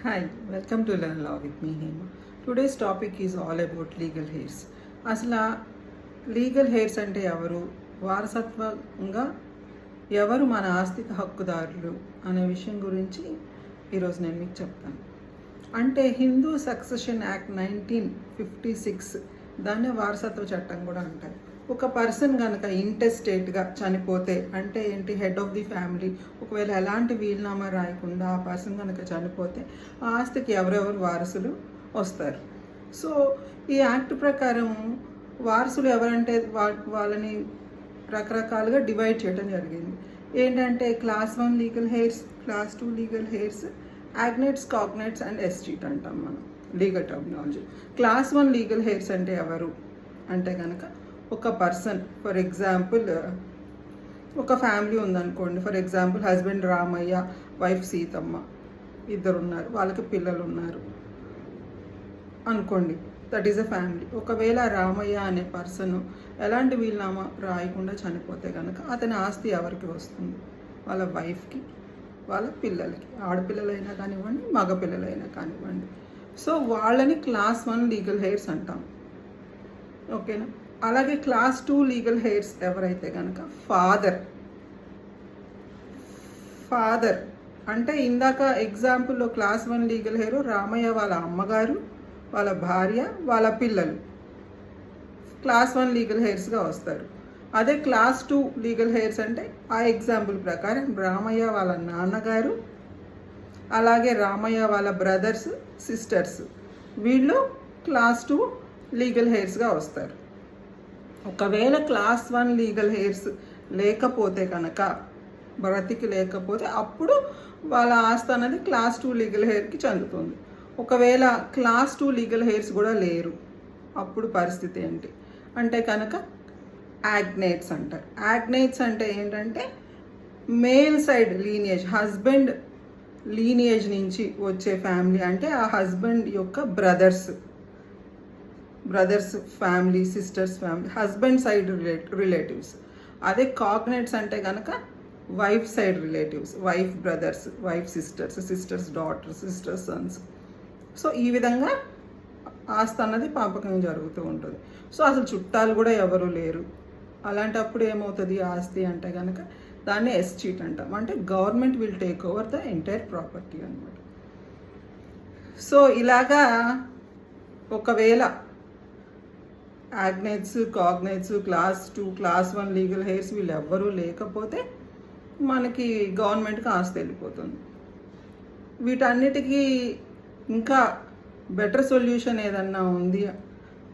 Hi, welcome to Learn Law with me, Hema. Today's topic is all about legal heirs. అసలు legal heirs అంటే ఎవరు, వారసత్వంగా ఎవరు మన ఆస్తిక హక్కుదారులు అనే విషయం గురించి ఈరోజు నేను మీకు చెప్తాను. అంటే హిందూ సక్సెషన్ యాక్ట్ 1956 దాన్నే వారసత్వ చట్టం కూడా అంటారు. ఒక పర్సన్ కనుక ఇంటెస్టేట్గా చనిపోతే, అంటే ఏంటి, హెడ్ ఆఫ్ ది ఫ్యామిలీ ఒకవేళ ఎలాంటి వీలునామా రాయకుండా ఆ పర్సన్ కనుక చనిపోతే ఆ ఆస్తికి ఎవరెవరు వారసులు వస్తారు. సో ఈ యాక్ట్ ప్రకారం వారసులు ఎవరంటే వాళ్ళని రకరకాలుగా డివైడ్ చేయడం జరిగింది. ఏంటంటే class 1 legal heirs, class 2 legal heirs, agnates, cognates and escheat అంటాం మనం legal terminology. Class 1 legal heirs అంటే ఎవరు అంటే కనుక ఒక పర్సన్, ఫర్ ఎగ్జాంపుల్ ఒక ఫ్యామిలీ ఉందనుకోండి. For example husband Ramayya, wife Seetamma, ఇద్దరు ఉన్నారు, వాళ్ళకి పిల్లలు ఉన్నారు అనుకోండి. That is a family. ఒకవేళ రామయ్య అనే పర్సన్ ఎలాంటి వీలునామా రాయకుండా చనిపోతే కనుక అతని ఆస్తి ఎవరికి వస్తుంది? వాళ్ళ వైఫ్కి, వాళ్ళ పిల్లలకి, ఆడపిల్లలైనా కానివ్వండి, మగపిల్లలైనా కానివ్వండి. సో వాళ్ళని క్లాస్ 1 లీగల్ హెయిర్స్ అంటాం. ఓకేనా? అలాగే క్లాస్ 2 లీగల్ హెయిర్స్ ఎవరైతే కనుక ఫాదర్ అంటే ఇందాక ఎగ్జాంపుల్లో క్లాస్ 1 లీగల్ హెయిర్ రామయ్య వాళ్ళ అమ్మగారు, వాళ్ళ భార్య, వాళ్ళ పిల్లలు క్లాస్ 1 లీగల్ హెయిర్స్గా వస్తారు. అదే క్లాస్ 2 లీగల్ హెయిర్స్ అంటే ఆ ఎగ్జాంపుల్ ప్రకారం రామయ్య వాళ్ళ నాన్నగారు, అలాగే రామయ్య వాళ్ళ బ్రదర్స్, సిస్టర్స్, వీళ్ళు క్లాస్ 2 లీగల్ హెయిర్స్గా వస్తారు. ఒకవేళ క్లాస్ 1 లీగల్ హెయిర్స్ లేకపోతే కనుక, బ్రతికి లేకపోతే, అప్పుడు వాళ్ళ ఆస్తి అనేది క్లాస్ 2 లీగల్ హెయిర్కి చెందుతుంది. ఒకవేళ క్లాస్ 2 లీగల్ హెయిర్స్ కూడా లేరు, అప్పుడు పరిస్థితి ఏంటి అంటే కనుక యాగ్నేట్స్ అంటారు. యాగ్నేట్స్ అంటే ఏంటంటే male side lineage, husband lineage నుంచి వచ్చే ఫ్యామిలీ, అంటే ఆ హస్బెండ్ యొక్క brothers family, sisters family, husband side relatives. అదే కాగ్నేట్స్ అంటే కనుక wife side relatives, wife brothers, wife sisters, sisters daughters, sisters Sons. So ఈ విధంగా ఆస్తి అన్నది పంపకం జరుగుతూ ఉంటుంది. సో అసలు చుట్టాలు కూడా ఎవరు లేరు, అలాంటప్పుడు ఏమవుతుంది ఆస్తి అంటే కనుక దాన్ని ఎస్టీట్ అంటాం. అంటే government will take over the entire property అనమాట. సో ఇలాగా ఒకవేళ యాగ్నేట్స్, కాగ్నేట్స్, క్లాస్ 2, క్లాస్ 1 లీగల్ హెయిర్స్ వీళ్ళు ఎవ్వరూ లేకపోతే మనకి గవర్నమెంట్కి ఆస్తి వెళ్ళిపోతుంది. వీటన్నిటికీ ఇంకా బెటర్ సొల్యూషన్ ఏదన్నా ఉంది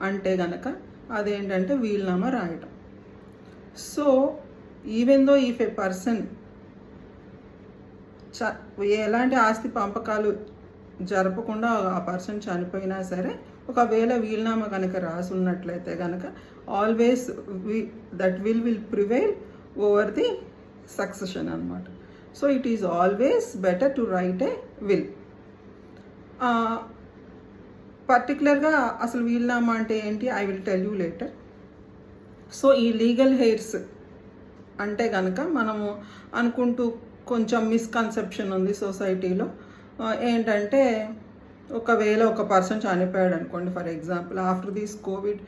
అంటే కనుక అదేంటంటే వీలునామా రాయటం. So even though if A person ఎలాంటి ఆస్తి పంపకాలు జరపకుండా ఆ పర్సన్ చనిపోయినా సరే, ఒకవేళ వీలునామా కనుక రాసి ఉన్నట్లయితే కనుక always that will prevail over the succession అనమాట. So it is always better to write a will. పర్టికులర్గా అసలు వీలునామా అంటే ఏంటి I will tell you later. So ఈ లీగల్ హెయిర్స్ అంటే కనుక మనము అనుకుంటూ కొంచెం మిస్కన్సెప్షన్ ఉంది సొసైటీలో. ఏంటంటే ఒకవేళ ఒక పర్సన్ చనిపోయాడు అనుకోండి, for example after this Covid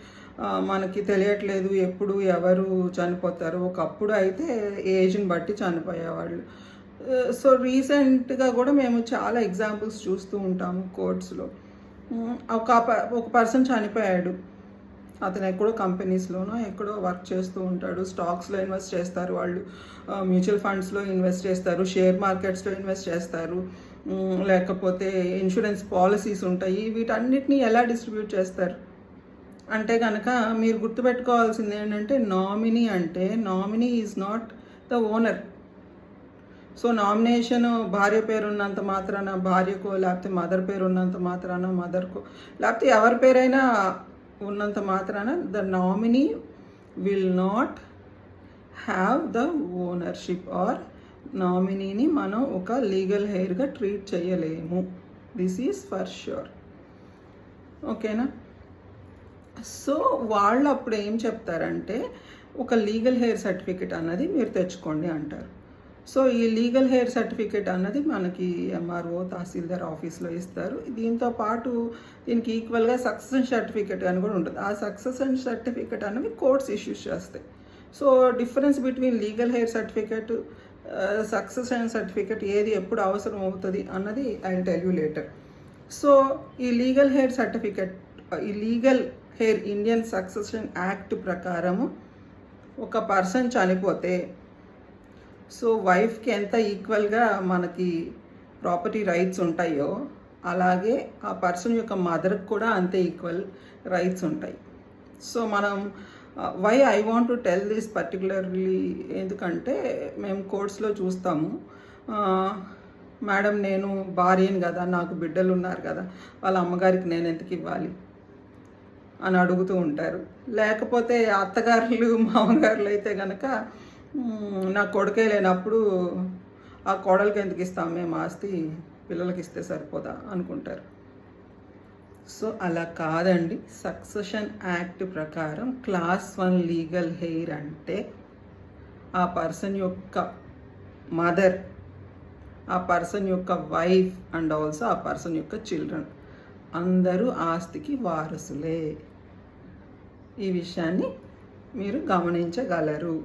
మనకి తెలియట్లేదు ఎప్పుడు ఎవరు చనిపోతారు. ఒకప్పుడు అయితే ఏజ్ని బట్టి చనిపోయేవాళ్ళు. సో రీసెంట్గా కూడా మేము చాలా ఎగ్జాంపుల్స్ చూస్తూ ఉంటాము కోర్ట్స్లో. ఒక పర్సన్ చనిపోయాడు, అతను ఎక్కడో కంపెనీస్లోనో ఎక్కడో వర్క్ చేస్తూ ఉంటాడు, స్టాక్స్లో ఇన్వెస్ట్ చేస్తారు వాళ్ళు, మ్యూచువల్ ఫండ్స్లో ఇన్వెస్ట్ చేస్తారు, షేర్ మార్కెట్స్లో ఇన్వెస్ట్ చేస్తారు, లేకపోతే ఇన్సూరెన్స్ పాలసీస్ ఉంటాయి. వీటన్నిటిని ఎలా డిస్ట్రిబ్యూట్ చేస్తారు అంటే కనుక మీరు గుర్తుపెట్టుకోవాల్సింది ఏంటంటే నామినీ అంటే nominee is not the owner. So nomination భార్య పేరు ఉన్నంత మాత్రాన భార్యకో, లేకపోతే మదర్ పేరు ఉన్నంత మాత్రాన మదర్కో, లేకపోతే ఎవరి పేరైనా ఉన్నంత మాత్రాన the nominee will not have the ownership or నామినీని మనం ఒక లీగల్ హెయిర్గా ట్రీట్ చేయలేము. This is for sure. ఓకేనా? సో వాళ్ళు అప్పుడు ఏం చెప్తారంటే ఒక లీగల్ హెయిర్ సర్టిఫికెట్ అన్నది మీరు తెచ్చుకోండి అంటారు. సో ఈ లీగల్ హెయిర్ సర్టిఫికేట్ అన్నది మనకి ఎంఆర్ఓ తహసీల్దార్ ఆఫీస్లో ఇస్తారు. దీంతో పాటు దీనికి ఈక్వల్గా సక్సెషన్ సర్టిఫికేట్ అని కూడా ఉంటుంది. ఆ సక్సెషన్ సర్టిఫికేట్ అనేవి కోర్ట్స్ ఇష్యూస్ చేస్తాయి. So difference between legal heir certificate succession certificate ఏది ఎప్పుడు అవసరం అవుతుంది అన్నది I will tell you later. So ఈ లీగల్ హెయిర్ సర్టిఫికేట్, ఈ legal heir Indian succession act ప్రకారము ఒక పర్సన్ చనిపోతే సో వైఫ్కి ఎంత ఈక్వల్గా మనకి ప్రాపర్టీ రైట్స్ ఉంటాయో అలాగే ఆ పర్సన్ యొక్క మదర్కి కూడా అంతే ఈక్వల్ రైట్స్ ఉంటాయి. సో మనం why I want to tell this particularly ఎందుకంటే మేము కోర్ట్స్లో చూస్తాము, మేడం నేను భార్యను కదా, నాకు బిడ్డలు ఉన్నారు కదా, వాళ్ళ అమ్మగారికి నేను ఎందుకు ఇవ్వాలి అని అడుగుతూ ఉంటారు. లేకపోతే అత్తగారులు మామగారులు అయితే కనుక నా కొడుకే లేనప్పుడు ఆ కోడలికి ఎందుకు ఇస్తాం మేము ఆస్తి, పిల్లలకి ఇస్తే సరిపోదా అనుకుంటారు. సో అలా కాదండి. సక్సెషన్ యాక్ట్ ప్రకారం క్లాస్ 1 లీగల్ హెయిర్ అంటే ఆ పర్సన్ యొక్క మదర్, ఆ పర్సన్ యొక్క వైఫ్ అండ్ ఆల్సో ఆ పర్సన్ యొక్క చిల్డ్రన్ అందరూ ఆస్తికి వారసులే. ఈ విషయాన్ని మీరు గమనించగలరు.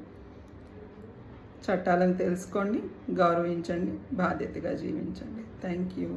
చట్టాలను తెలుసుకోండి, గౌరవించండి, బాధ్యతగా జీవించండి. Thank you.